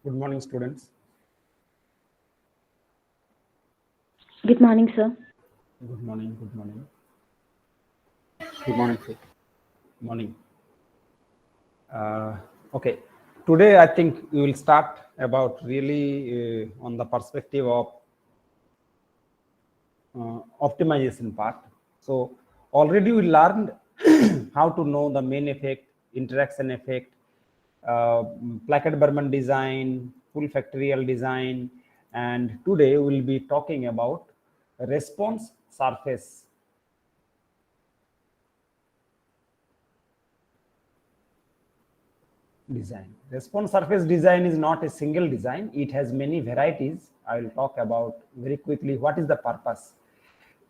Good morning, students. Good morning, sir. Good morning. Good morning. Good morning, sir. Morning. Okay. Today, I think we will start about really on the perspective of optimization part. So already we learned how to know the main effect, interaction effect, Plackett-Berman design, full factorial design, and today we'll be talking about response surface. Design. Response surface design is not a single design. It has many varieties. I will talk about very quickly what is the purpose.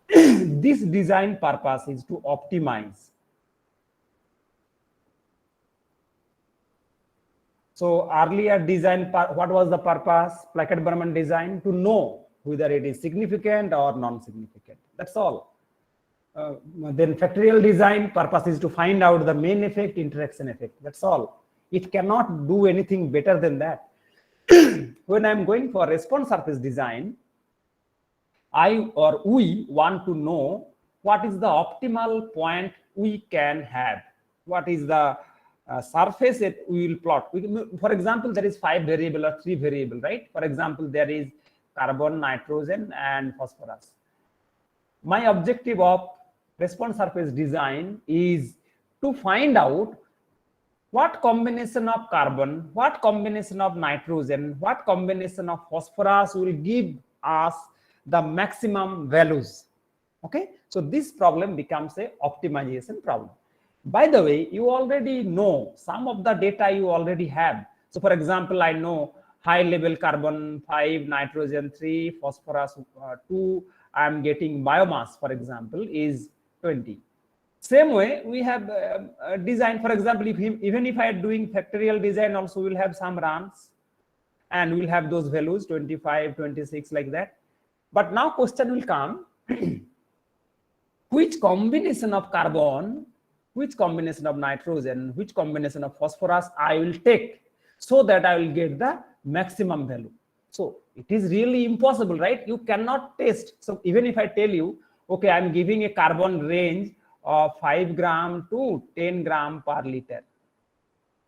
This design purpose is to optimize. So earlier design, what was the purpose? Plackett-Berman design, to know whether it is significant or non-significant. That's all. Then factorial design purpose is to find out the main effect, interaction effect. That's all. It cannot do anything better than that. When I'm going for response surface design, we want to know what is the optimal point we can have. What is the surface that we will plot. For example, there is 5 variable or 3 variable, right? For example, there is carbon, nitrogen, and phosphorus. My objective of response surface design is to find out what combination of carbon, what combination of nitrogen, what combination of phosphorus will give us the maximum values. Okay, so this problem becomes a optimization problem. By the way, you already know some of the data you already have. So for example, I know high level carbon 5, nitrogen 3, phosphorus 2. I am getting biomass, for example, is 20. Same way, we have design. For example, even if I am doing factorial design, also we'll have some runs, and we'll have those values 25, 26, like that. But now question will come: which combination of carbon, which combination of nitrogen, which combination of phosphorus I will take so that I will get the maximum value. So it is really impossible, right? You cannot test. So even if I tell you, okay, I'm giving a carbon range of 5 gram to 10 gram per liter.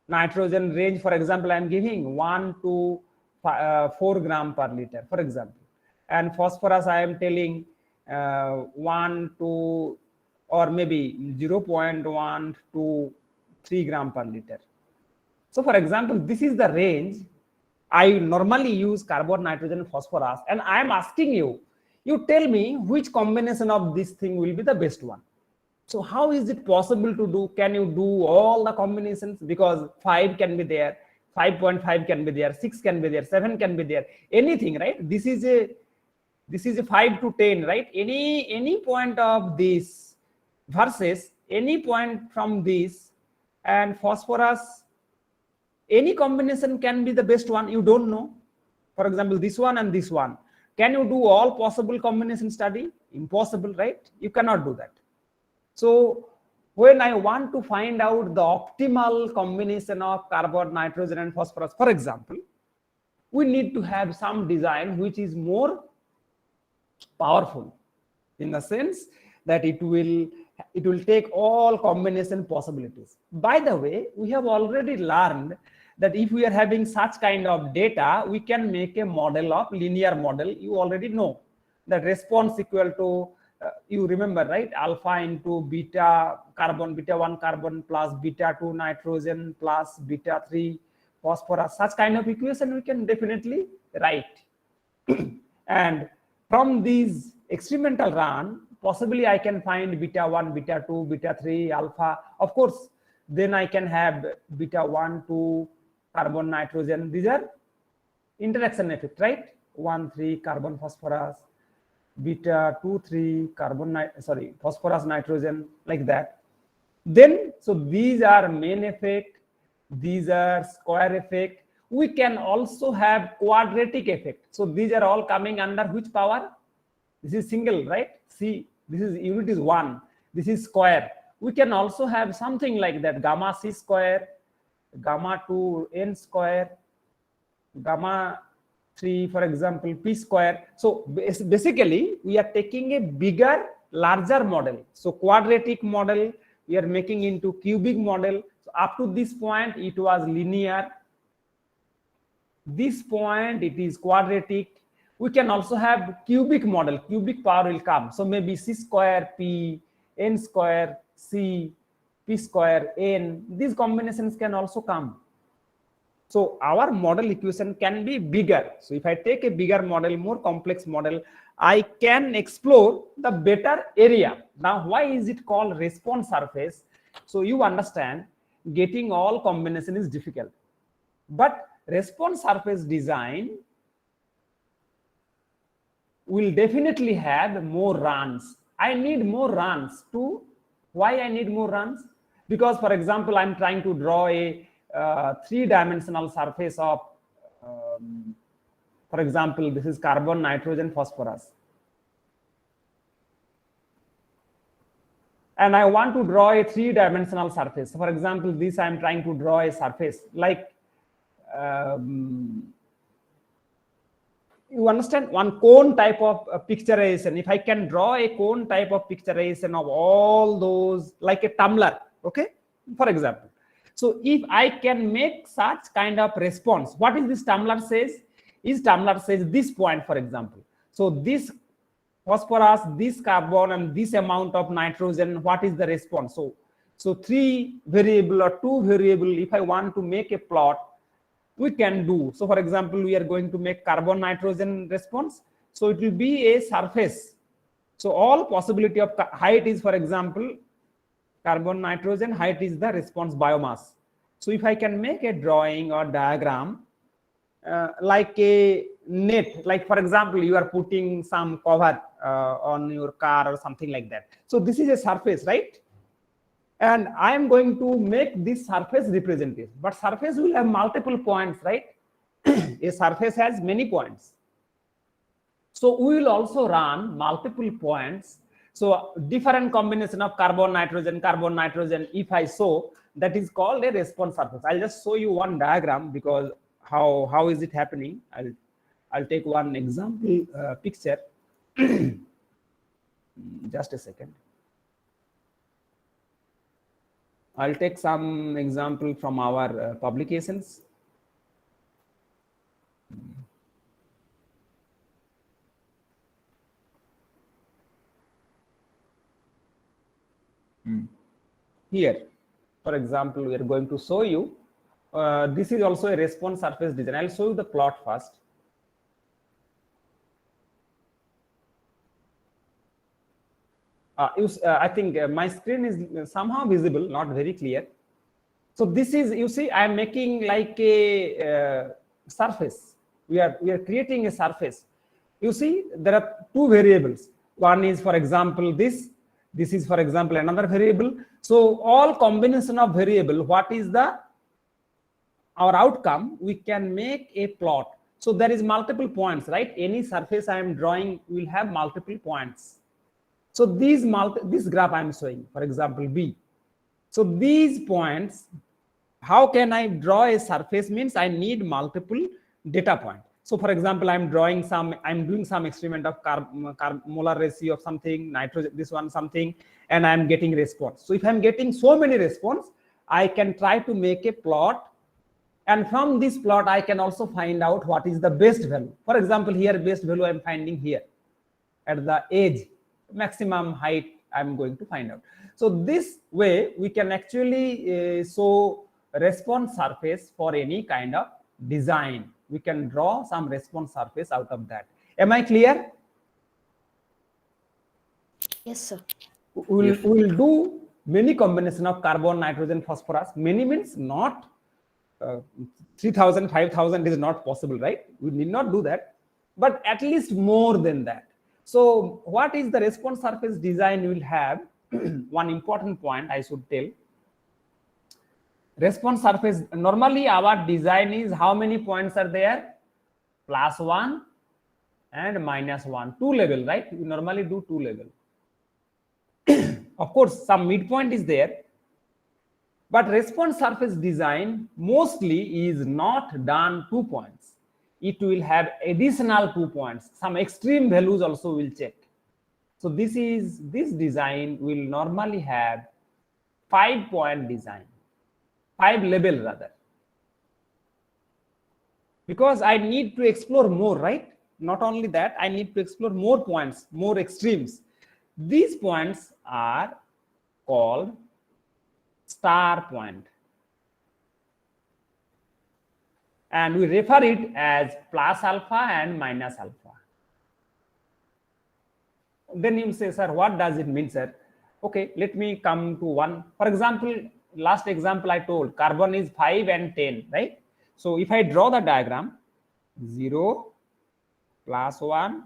Nitrogen range, for example, I'm giving 1 to 4 gram per liter, for example. And phosphorus, I am telling 1 to, or maybe 0.1 to 3 gram per liter. So for example, this is the range I normally use: carbon, nitrogen, phosphorus, and I am asking you, you tell me which combination of this thing will be the best one. So how is it possible to do? Can you do all the combinations? Because 5 can be there, 5.5 can be there, 6 can be there, 7 can be there, anything, right? This is a 5 to 10, right? Any point of this versus any point from this, and phosphorus, any combination can be the best one. You don't know. For example, this one and this one. Can you do all possible combination study? Impossible, right? You cannot do that. So when I want to find out the optimal combination of carbon, nitrogen, and phosphorus, for example, we need to have some design which is more powerful, in the sense that it will take all combination possibilities. By the way, we have already learned that if we are having such kind of data, we can make a model of linear model. You already know that response equal to you remember, right? Alpha into beta carbon, beta 1 carbon plus beta 2 nitrogen plus beta 3 phosphorus. Such kind of equation we can definitely write. And from these experimental run, possibly I can find beta 1, beta 2, beta 3, alpha. Of course, then I can have beta 1, 2, carbon, nitrogen. These are interaction effect, right? 1, 3, carbon, phosphorus, beta 2, 3, phosphorus, nitrogen, like that. Then, so these are main effect, these are square effect. We can also have quadratic effect. So these are all coming under which power? This is single, right? See, this is unit is 1. This is square. We can also have something like that: gamma c square, gamma 2 n square, gamma 3, for example, p square. So basically we are taking a bigger, larger model. So quadratic model we are making into cubic model. So up to this point it was linear. This point it is quadratic. We can also have cubic model. Cubic power will come. So maybe c square p, n square c, p square n. These combinations can also come. So our model equation can be bigger. So if I take a bigger model, more complex model, I can explore the better area. Now, why is it called response surface? So you understand, getting all combination is difficult. But response surface design will definitely have more runs. I need more runs to, why I need more runs? Because, for example, I'm trying to draw a three-dimensional surface of, for example, this is carbon, nitrogen, phosphorus. And I want to draw a three-dimensional surface. For example, this I'm trying to draw a surface like, you understand, one cone type of picturization. If I can draw a cone type of picturization of all those, like a tumbler, okay, for example. So if I can make such kind of response, what is this tumbler says? Is tumbler says this point, for example. So this phosphorus, this carbon, and this amount of nitrogen, what is the response? So 3 variable or 2 variable, if I want to make a plot, we can do. So for example, we are going to make carbon nitrogen response. So it will be a surface. So all possibility of height is, for example, carbon nitrogen, height is the response biomass. So if I can make a drawing or diagram like a net, like for example, you are putting some cover on your car or something like that. So this is a surface, right? And I am going to make this surface representative, but surface will have multiple points, right? A surface has many points. So we will also run multiple points. So different combination of carbon, nitrogen, if I show, that is called a response surface. I'll just show you one diagram, because how is it happening? I'll take one example picture. Just a second. I'll take some example from our publications. Here, for example, we are going to show you, this is also a response surface design. I'll show you the plot first. I think my screen is somehow visible, not very clear. So this is, you see, I am making like a surface. We are creating a surface. You see, there are 2 variables. One is, for example, this is, for example, another variable. So all combination of variable, what is our outcome? We can make a plot. So there is multiple points, right? Any surface I am drawing will have multiple points. So this graph I am showing, for example, B. So these points, how can I draw a surface? Means I need multiple data points. So for example, I'm doing some experiment of molar ratio of something, nitrogen, this one something, and I'm getting response. So if I'm getting so many response, I can try to make a plot. And from this plot, I can also find out what is the best value. For example, here best value I'm finding here at the edge, maximum height I'm going to find out. So this way we can actually show response surface for any kind of design. We can draw some response surface out of that. Am I clear? Yes, sir. We'll do many combination of carbon, nitrogen, phosphorus. Many means not 3,000, 5,000 is not possible, right? We need not do that, but at least more than that. So what is the response surface design? Will have one important point I should tell. Response surface, normally our design is how many points are there? +1 and -1, 2 level, right? We normally do 2 level. Of course, some midpoint is there, but response surface design mostly is not done 2 points. it will have additional 2 points. Some extreme values also will check. So this design will normally have 5-point design, 5 level rather, because I need to explore more, right? Not only that, I need to explore more points, more extremes. These points are called star point, and we refer it as plus alpha and minus alpha. Then you say, sir, what does it mean, sir? Okay, let me come to one. For example, last example I told, carbon is 5 and 10, right? So if I draw the diagram, 0 plus 1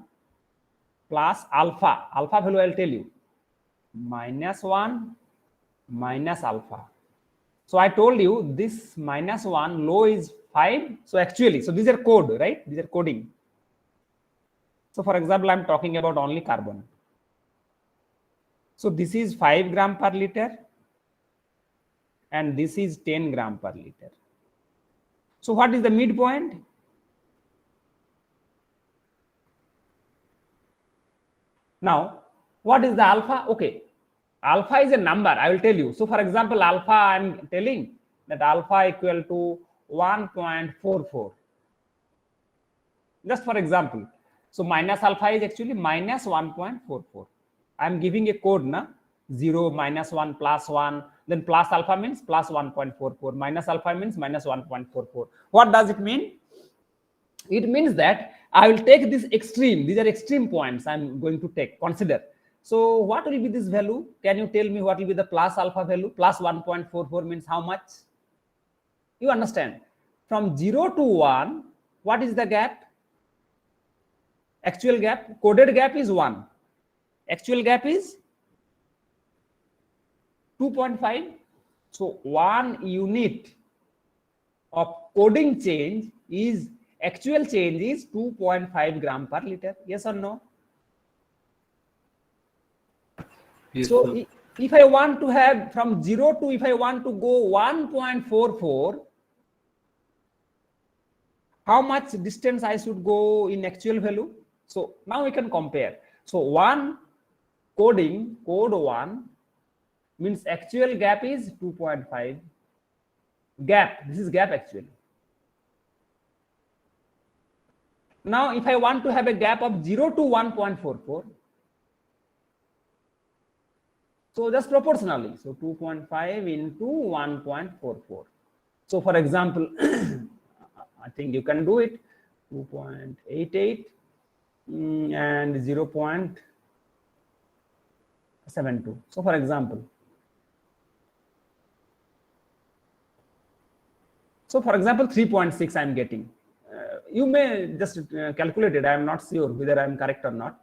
plus alpha value I'll tell you, minus 1 minus alpha. So I told you this minus 1 low is 5. So actually, so these are code, right? These are coding. So for example, I'm talking about only carbon. So this is 5 gram per liter and this is 10 gram per liter. So what is the midpoint? Now, what is the alpha? Okay, alpha is a number, I will tell you. So for example, alpha, I'm telling that alpha equal to 1.44. Just for example. So minus alpha is actually minus 1.44. I'm giving a code, na? 0, minus 1, plus 1. Then plus alpha means plus 1.44. Minus alpha means minus 1.44. What does it mean? It means that I will take this extreme. These are extreme points I'm going to take, consider. So what will be this value? Can you tell me what will be the plus alpha value? Plus 1.44 means how much? You understand? From 0 to 1, what is the gap? Actual gap, coded gap is 1. Actual gap is 2.5. So 1 unit of coding change is, actual change is 2.5 gram per liter. Yes or no? Yes, so sir. if I want to have from 0 to, if I want to go 1.44, how much distance I should go in actual value? So now we can compare. So one code 1 means actual gap is 2.5. Gap, this is gap actually. Now if I want to have a gap of 0 to 1.44, so just proportionally, so 2.5 into 1.44. So for example, I think you can do it, 2.88 and 0.72. So for example, So for example, 3.6 I'm getting. You may just calculate it. I am not sure whether I am correct or not.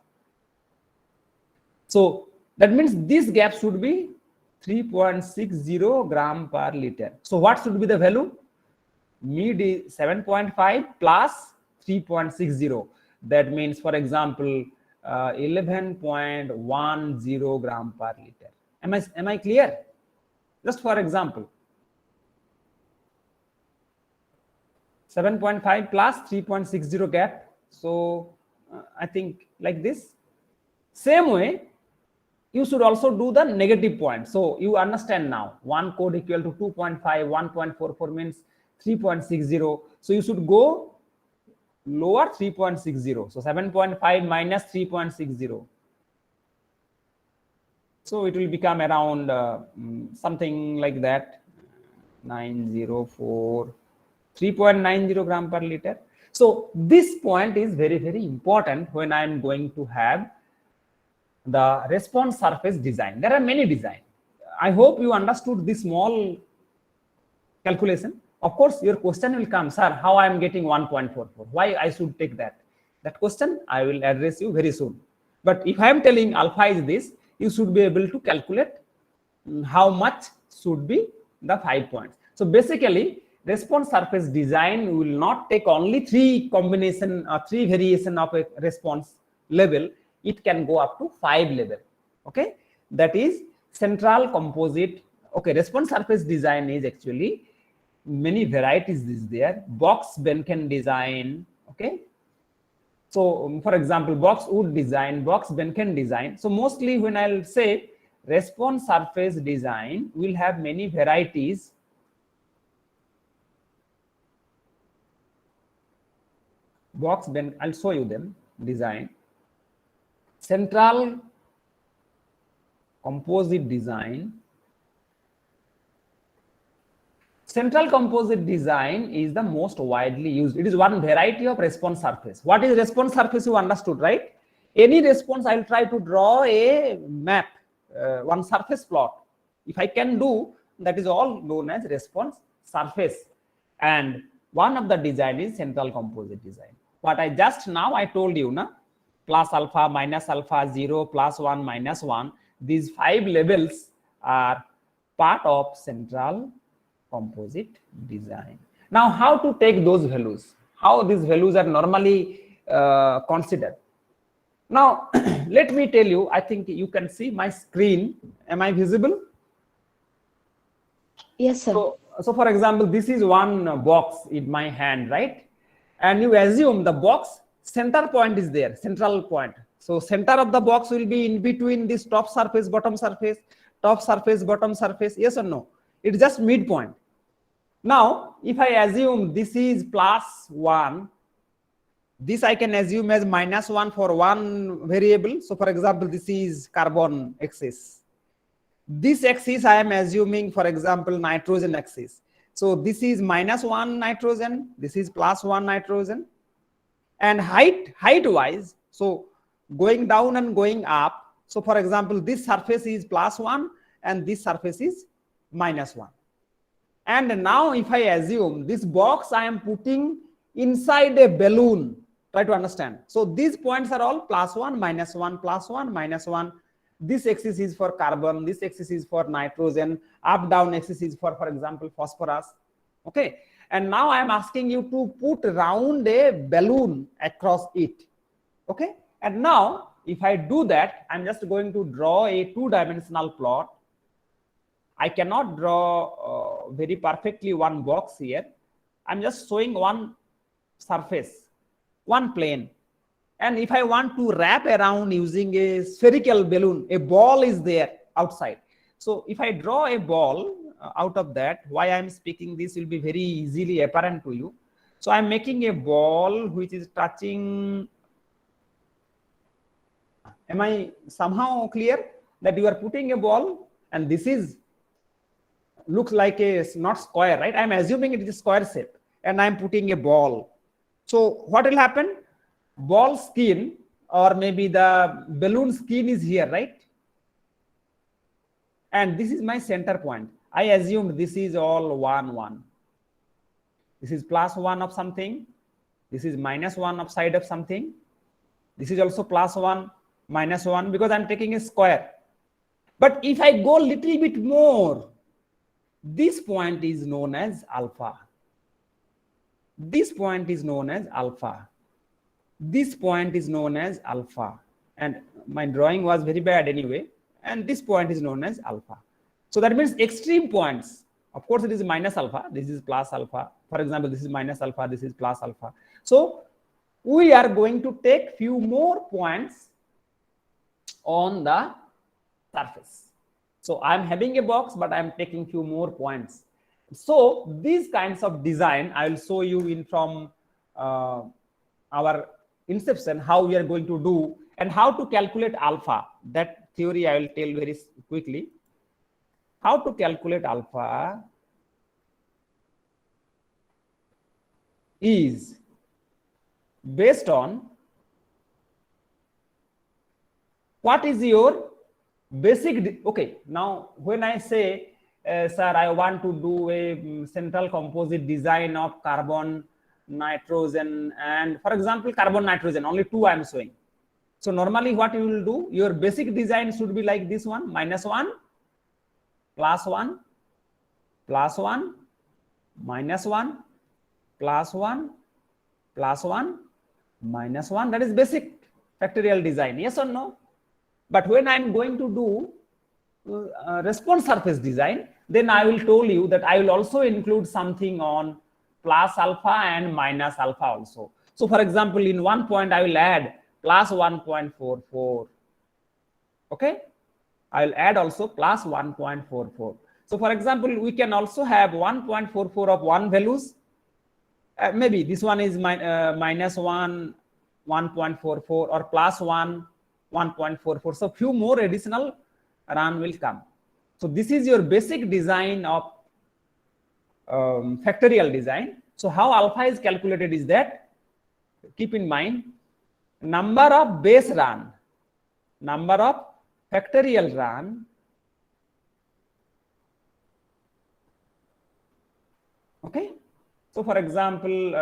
So that means this gap should be 3.60 gram per liter. So what should be the value? Mid is 7.5 plus 3.60. That means, for example, 11.10 gram per liter. Am I clear? Just for example, 7.5 plus 3.60 gap. So I think like this. Same way, you should also do the negative point. So you understand now, one code equal to 2.5, 1.44 means 3.60. So you should go lower 3.60. So 7.5 minus 3.60. So it will become around something like that, 3.90 gram per liter. So this point is very, very important when I am going to have the response surface design. There are many designs. I hope you understood this small calculation. Of course, your question will come, sir, how I am getting 1.44? Why I should take that? That question I will address you very soon. But if I am telling alpha is this, you should be able to calculate how much should be the 5 points. So basically, response surface design will not take only 3 combination or 3 variation of a response level. It can go up to 5 level. Okay, that is central composite. Okay, response surface design is actually many varieties is there. Box Benken design. Okay. So for example, box wood design, box Benken design. So mostly when I'll say response surface design, will have many varieties. Box Ben, I'll show you them. Design, central composite design. Central composite design is the most widely used. It is one variety of response surface. What is response surface? You understood, right? Any response, I'll try to draw a map, one surface plot. If I can do, that is all known as response surface. And one of the design is central composite design. What I just now I told you, na, plus alpha, minus alpha, 0, plus 1, minus 1. These 5 levels are part of central composite design. Now, how to take those values? How these values are normally considered? Now, let me tell you, I think you can see my screen. Am I visible? Yes, sir. So for example, this is one box in my hand, right? And you assume the box center point is there, central point. So center of the box will be in between this top surface, bottom surface, top surface, bottom surface. Yes or no? It's just midpoint. Now, if I assume this is plus 1, this I can assume as minus 1 for one variable. So for example, this is carbon axis. This axis I am assuming, for example, nitrogen axis. So this is minus 1 nitrogen, this is plus 1 nitrogen. And height wise, so going down and going up. So for example, this surface is plus 1 and this surface is minus 1. And now if I assume this box I am putting inside a balloon, try to understand. So these points are all plus 1, minus 1, plus 1, minus 1. This axis is for carbon, this axis is for nitrogen, up down axis is for example, phosphorus. Okay. And now I am asking you to put round a balloon across it. Okay. And now if I do that, I'm just going to draw a 2-dimensional plot. I cannot draw very perfectly one box here. I'm just showing one surface, one plane. And if I want to wrap around using a spherical balloon, a ball is there outside. So if I draw a ball out of that, why I'm speaking this will be very easily apparent to you. So I'm making a ball which is touching. Am I somehow clear that you are putting a ball and this is looks like a not square, right? I'm assuming it is a square shape and I'm putting a ball. So what will happen? Ball skin or maybe the balloon skin is here, right? And this is my center point. I assume this is all 1, 1. This is plus 1 of something. This is minus 1 of side of something. This is also plus 1, minus 1 because I'm taking a square. But if I go a little bit more, this point is known as alpha. This point is known as alpha. This point is known as alpha. And my drawing was very bad anyway. And this point is known as alpha. So that means extreme points. Of course, it is minus alpha. This is plus alpha. For example, this is minus alpha. This is plus alpha. So we are going to take few more points on the surface. So I'm having a box, but I'm taking few more points. So these kinds of design, I will show you in from our inception, how we are going to do and how to calculate alpha. That theory I will tell very quickly. How to calculate alpha is based on what is your basic. Okay, now when I say, sir, I want to do a central composite design of carbon, nitrogen, and for example, carbon, nitrogen, only 2 I am showing. So normally what you will do, your basic design should be like this one, minus 1, plus 1, plus 1, minus 1, plus 1, plus 1, minus 1. That is basic factorial design, yes or no? But when I'm going to do response surface design, then I will tell you that I will also include something on plus alpha and minus alpha also. So for example, in one point, I will add plus 1.44. Okay. I will add also plus 1.44. So for example, we can also have 1.44 of one values. Maybe this one is minus 1, 1.44 or plus 1, 1.44. So few more additional run will come. So this is your basic design of factorial design. So how alpha is calculated is that, keep in mind, number of base run, number of factorial run, okay. So for example,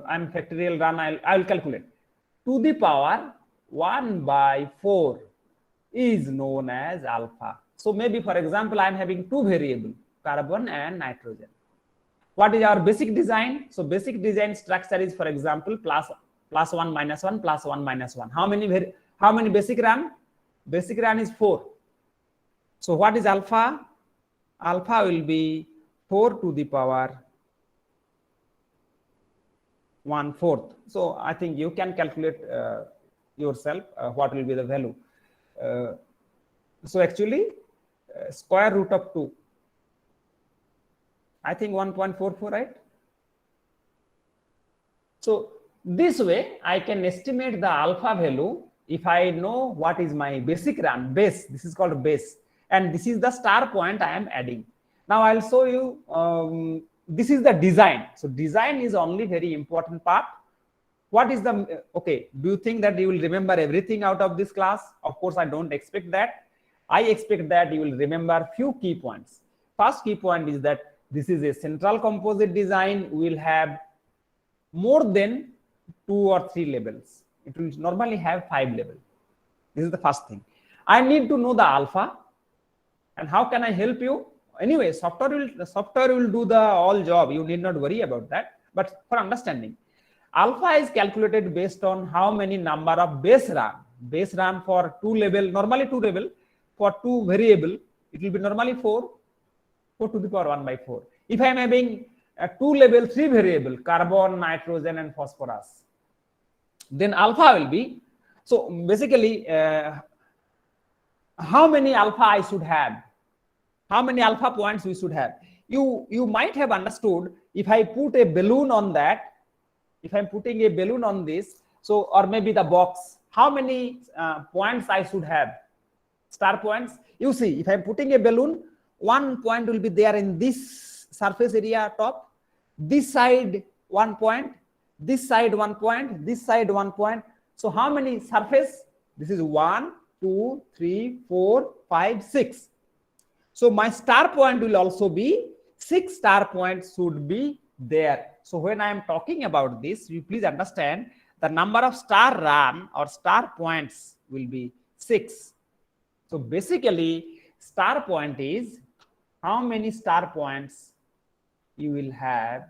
I'm factorial run, I will calculate to the power 1 by 4 is known as alpha. So maybe for example, I'm having two variables, carbon and nitrogen. What is our basic design? So basic design structure is, for example, plus 1 minus 1 plus 1 minus 1. How many basic run? Basic run is 4. So what is alpha? Alpha will be 4 to the power 1/4. So I think you can calculate yourself what will be the value. So actually square root of 2, I think 1.44, right? So this way I can estimate the alpha value if I know what is my basic run, base. This is called base, and this is the star point I am adding. Now I'll show you. This is the design. So design is only very important part. What is the, okay, do you think that you will remember everything out of this class? Of course, I don't expect that. I expect that you will remember few key points. First key point is that this is a central composite design. We will have more than 2 or 3 levels. It will normally have 5 levels. This is the first thing. I need to know the alpha. And how can I help you? Anyway, software will do the all job. You need not worry about that. But for understanding, alpha is calculated based on how many number of base run. Base run for 2 level, normally 2 level. For 2 variable, it will be normally 4 to the power 1 by 4. If I am having a 2 level 3 variable, carbon, nitrogen and phosphorus, then alpha will be, so basically how many alpha I should have, how many alpha points we should have. You might have understood, if I put a balloon on that, if I'm putting a balloon on this, so, or maybe the box, how many points I should have, star points. You see, if I'm putting a balloon, 1 point will be there in this surface area top, this side 1 point, this side 1 point, this side 1 point. So how many surface? This is 1, 2, 3, 4, 5, 6. So my star point will also be 6 star points should be there. So when I am talking about this, you please understand the number of star run or star points will be 6. So basically star point is how many star points you will have,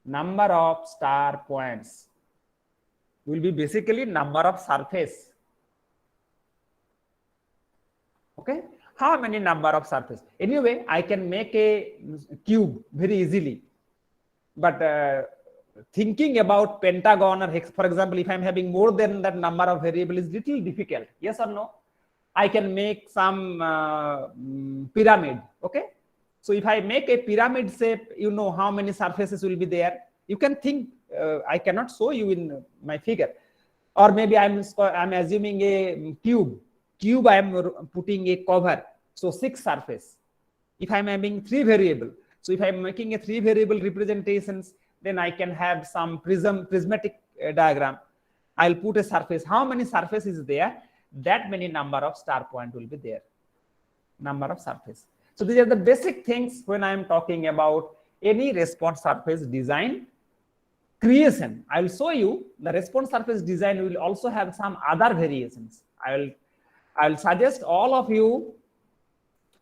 number of star points will be basically number of surface. Okay, how many number of surface? Anyway, I can make a cube very easily, but thinking about pentagon or hex, for example, if I'm having more than that number of variable is little difficult. Yes or no? I can make some pyramid. Okay, so if I make a pyramid shape, you know how many surfaces will be there. You can think. I cannot show you in my figure, or maybe I'm assuming a cube. I am putting a cover, so 6 surface. If I'm having 3 variable, so if I'm making a 3 variable representations, then I can have some prismatic diagram. I'll put a surface. How many surface is there? That many number of star point will be there. Number of surface. So these are the basic things when I am talking about any response surface design creation. I will show you the response surface design will also have some other variations. I will suggest all of you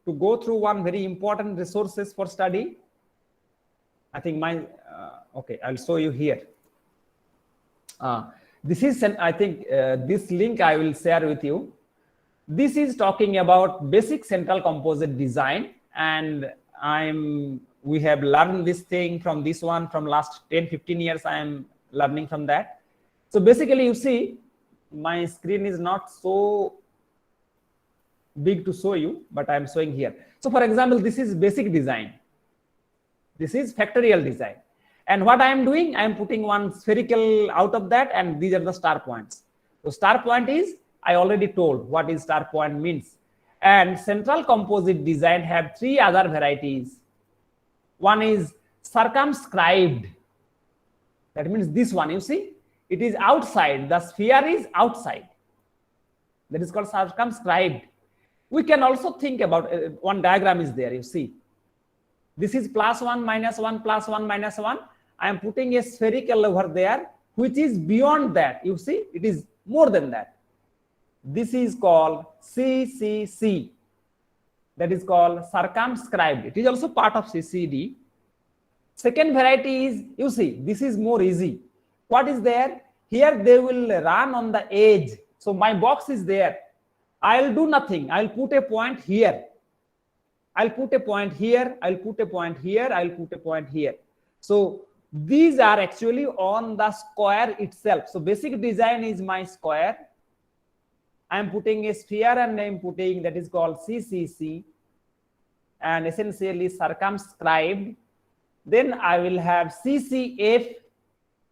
to go through one very important resources for study. I think okay, I'll show you here. This is, I think this link I will share with you. This is talking about basic central composite design, and I'm We have learned this thing from this one from last 10-15 years. I am learning from that. So basically, you see, my screen is not so big to show you, but I am showing here. So for example, this is basic design. This is factorial design. And what I am doing, I am putting one spherical out of that, and these are the star points. So star point is, I already told what is star point means. And central composite design have three other varieties. One is circumscribed. That means this one, you see, it is outside. The sphere is outside. That is called circumscribed. We can also think about one diagram is there, you see. This is +1, -1, +1, -1. I am putting a spherical over there, which is beyond that. You see, it is more than that. This is called CCC. That is called circumscribed. It is also part of CCD. Second variety is, you see, this is more easy. What is there? Here they will run on the edge. So my box is there. I'll do nothing. I'll put a point here. I'll put a point here. I'll put a point here. I'll put a point here. So these are actually on the square itself. So basic design is my square. I'm putting a sphere and I'm putting, that is called CCC, and essentially circumscribed. Then I will have CCF,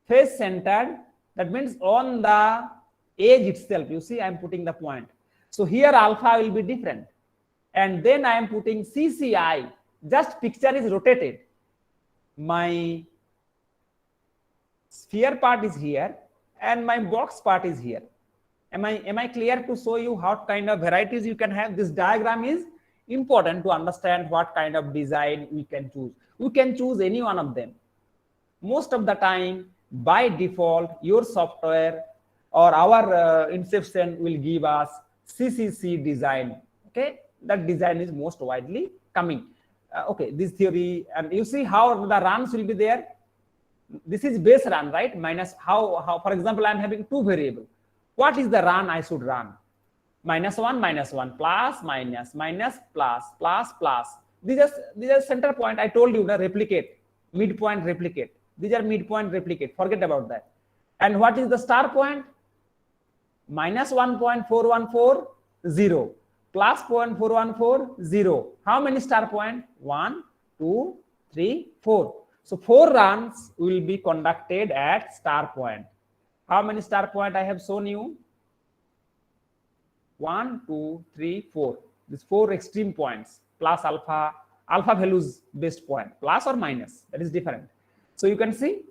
face centered. That means on the edge itself. You see, I'm putting the point. So here alpha will be different. And then I am putting CCI, just picture is rotated. My sphere part is here and my box part is here. Am I clear to show you what kind of varieties you can have? This diagram is important to understand what kind of design we can choose. We can choose any one of them. Most of the time, by default, your software or our Inception will give us CCC design. Okay, that design is most widely coming. Okay, this theory, and you see how the runs will be there. This is base run, right? Minus how for example, I'm having two variables. What is the run I should run? -1, -1, plus, minus, minus, plus, plus, plus. These are center point. I told you, replicate, midpoint replicate. These are midpoint replicate. Forget about that. And what is the star point? -1.414, 0. Plus 0.414, 0. How many star point? 1, 2, 3, 4. So 4 runs will be conducted at star point. How many star point I have shown you? 1, 2, 3, 4. These 4 extreme points, plus alpha values based point, plus or minus, that is different. So you can see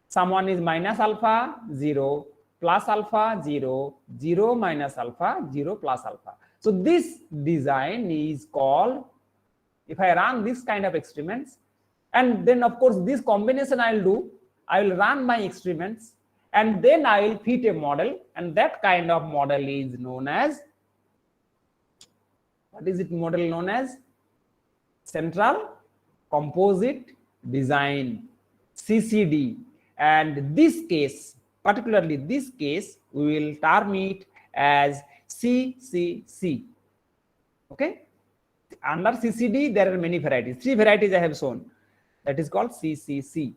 someone is minus alpha, 0, plus alpha, 0, 0 minus alpha, 0 plus alpha. So this design is called, if I run this kind of experiments, and then of course this combination I'll do, I will run my experiments and then I will fit a model, and that kind of model is known as, what is it model known as? Central Composite Design, CCD. And this case, particularly this case, we will term it as CCC. Okay, under CCD there are many varieties. 3 varieties I have shown. That is called CCC.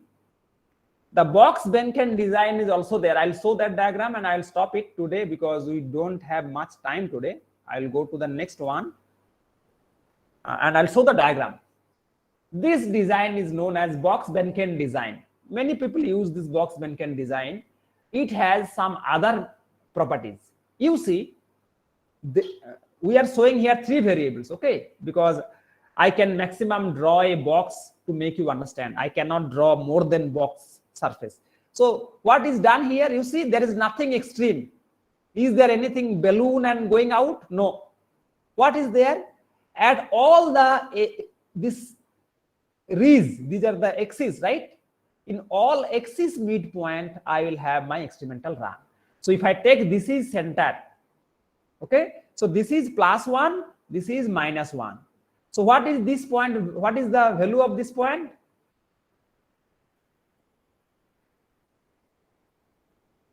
The box Benken design is also there. I'll show that diagram and I'll stop it today because we don't have much time today. I'll go to the next one and I'll show the diagram. This design is known as box Benken design. Many people use this box Benken design. It has some other properties. You see, we are showing here 3 variables, okay? Because I can maximum draw a box to make you understand. I cannot draw more than box surface. So what is done here? You see, there is nothing extreme. Is there anything balloon and going out? No. What is there? At all the this rees, these are the axes, right? In all axis midpoint, I will have my experimental run. So if I take this is center, okay? So this is +1, this is -1. So what is this point? What is the value of this point?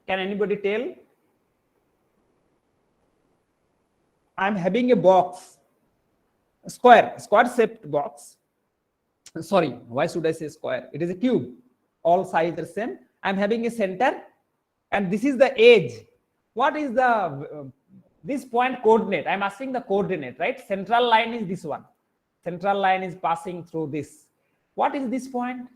Can anybody tell? I'm having a box, square shaped box. sorry, why should I say square? It is a cube. All sides are same. I'm having a center, and this is the edge. What is the this point coordinate? I'm asking the coordinate, right? Central line is this one. Central line is passing through this. What is this point?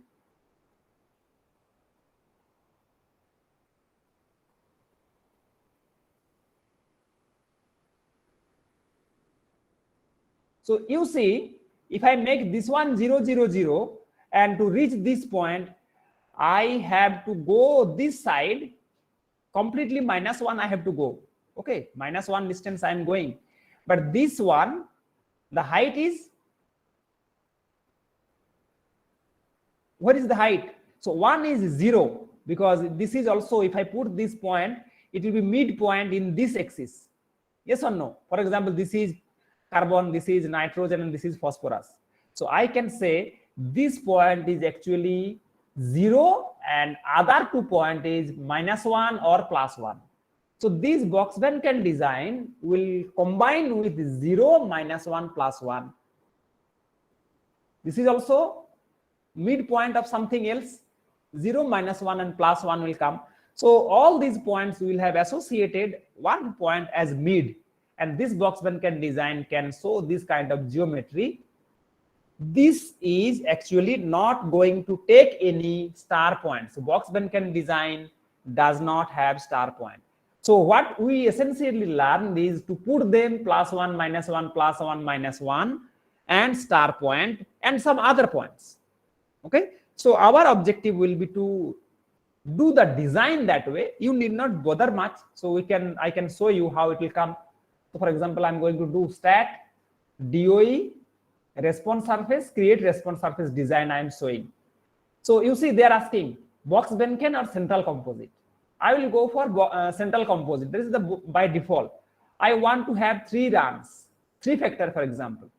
So you see, if I make this one 0, 0, 0, and to reach this point, I have to go this side completely -1. I have to go. Okay, -1 distance I am going. But this one, the height is, what is the height? So 1 is 0, because this is also, if I put this point, it will be midpoint in this axis. Yes or no? For example, this is carbon, this is nitrogen, and this is phosphorus. So I can say this point is actually 0 and other 2 point is -1 or +1. So this Box-Venken design will combine with 0, -1, +1. This is also midpoint of something else. 0, -1 and +1 will come. So all these points will have associated one point as mid, and this Box-Venken design can show this kind of geometry. This is actually not going to take any star points. So Box-Venken design does not have star point. So what we essentially learned is to put them +1, -1, +1, -1, and star point and some other points. Okay, so our objective will be to do the design that way. You need not bother much. So I can show you how it will come. So for example, I'm going to do stat DOE response surface, create response surface design I am showing. So you see, they are asking Box-Venken or central composite. I will go for central composite. This is the by default. I want to have 3 runs, 3 factor, for example.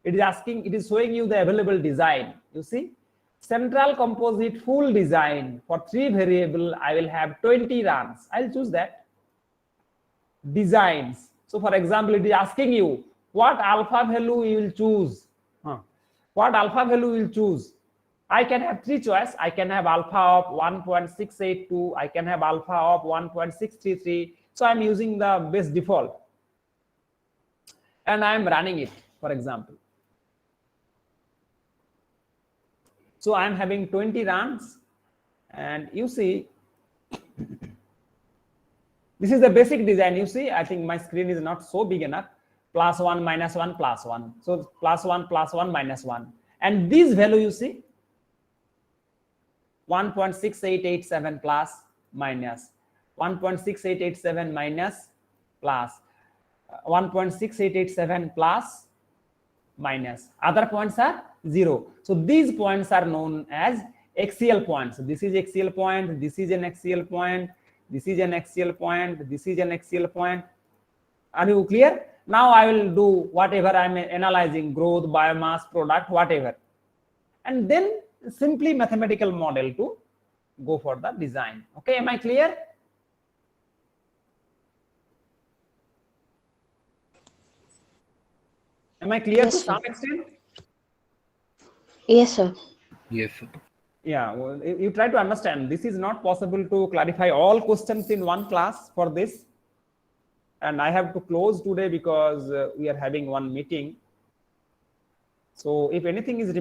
It is asking, it is showing you the available design. You see, central composite full design for 3 variable, I will have 20 runs. I'll choose that. Designs. So for example, it is asking you what alpha value you will choose. What alpha value you will choose? I can have 3 choices. I can have alpha of 1.682. I can have alpha of 1.633. So I'm using the base default. And I'm running it, for example. So I'm having 20 runs. And you see, this is the basic design. You see, I think my screen is not so big enough. +1, -1, +1. So +1, +1, -1. And this value, you see, 1.6887 plus minus 1.6887 minus plus 1.6887 plus minus. Other points are 0. So these points are known as axial points. This is axial point. This is an axial point. This is an axial point. This is an axial point. Are you clear? Now I will do whatever I'm analyzing, growth, biomass, product, whatever. And then simply mathematical model to go for the design. Okay, am I clear? Am I clear to some extent? Yes, sir. Yes, sir. Yeah, well, you try to understand. This is not possible to clarify all questions in one class for this. And I have to close today because we are having one meeting. So if anything is